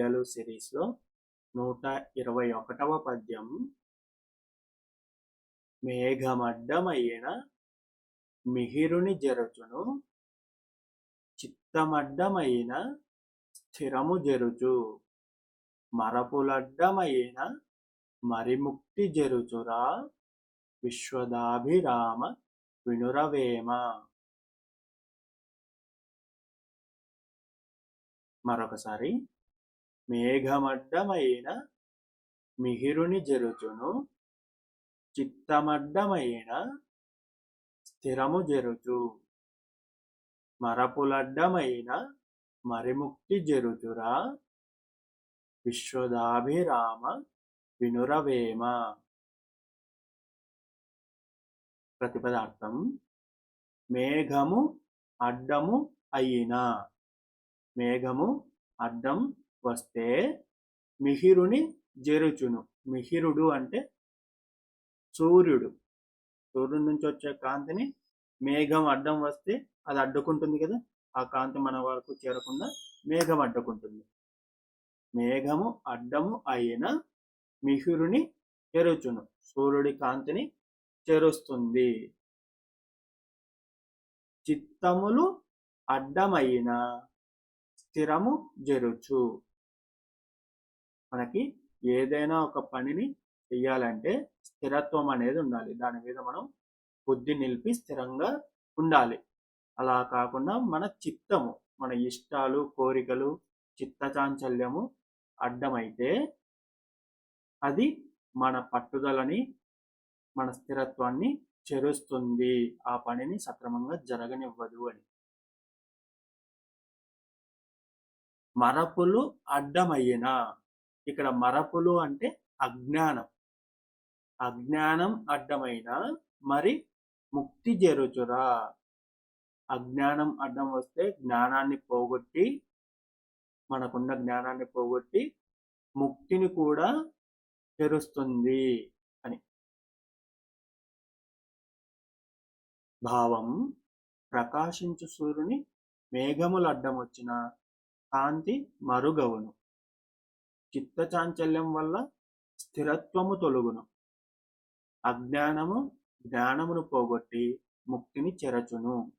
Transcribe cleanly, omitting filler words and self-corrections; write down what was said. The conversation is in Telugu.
పద్యాలు సిరీస్లో 121వ పద్యం. మేఘమడ్డమైన మిహిరుని జరుచును, చిత్తమడ్డమైన స్థిరము జరుచు, మరపులడ్డమైన మరిముక్తి జరుచురా, విశ్వదాభిరామ వినురవేమ. మరొకసారి. మేఘమడ్డమైన మిహిరుని జరుచును, చిత్తమడ్డమైన స్థిరము జరుచు, మరపులడ్డమైన మరిముక్తి జరుచురా, విశ్వదాభిరామ వినురవేమ. ప్రతిపదార్థం. మేఘము అడ్డము అయినా. మేఘము అడ్డం వస్తే మిహిరుని జరుచును. మిహిరుడు అంటే సూర్యుడు. సూర్యుడి నుంచి వచ్చే కాంతిని మేఘం అడ్డం వస్తే అది అడ్డుకుంటుంది కదా, ఆ కాంతి మన వరకు చేరకుండా మేఘం అడ్డుకుంటుంది. మేఘము అడ్డము అయిన మిహిరుని చెరుచును, సూర్యుడి కాంతిని చెరుస్తుంది. చిత్తములు అడ్డమైన స్థిరము జరుచు. మనకి ఏదైనా ఒక పనిని చెయ్యాలంటే స్థిరత్వం అనేది ఉండాలి. దాని మీద మనం బుద్ధి నిలిపి స్థిరంగా ఉండాలి. అలా కాకుండా మన చిత్తము, మన ఇష్టాలు, కోరికలు, చిత్తచాంచల్యము అడ్డమైతే అది మన పట్టుదలని, మన స్థిరత్వాన్ని చెరుస్తుంది. ఆ పనిని సక్రమంగా జరగనివ్వదు అని. మరపులు అడ్డమయ్యిన. ఇక్కడ మరపులు అంటే అజ్ఞానం. అజ్ఞానం అడ్డమైన మరి ముక్తి జరుచురా. అజ్ఞానం అడ్డం వస్తే జ్ఞానాన్ని పోగొట్టి, మనకున్న జ్ఞానాన్ని పోగొట్టి ముక్తిని కూడా తెరుస్తుంది అని భావం. ప్రకాశించు సూర్యుని మేఘములు అడ్డం వచ్చిన కాంతి మరుగవును. చిత్తచాంచల్యం వల్ల స్థిరత్వము తొలుగును. అజ్ఞానము జ్ఞానమును పోగొట్టి ముక్తిని చెరచును.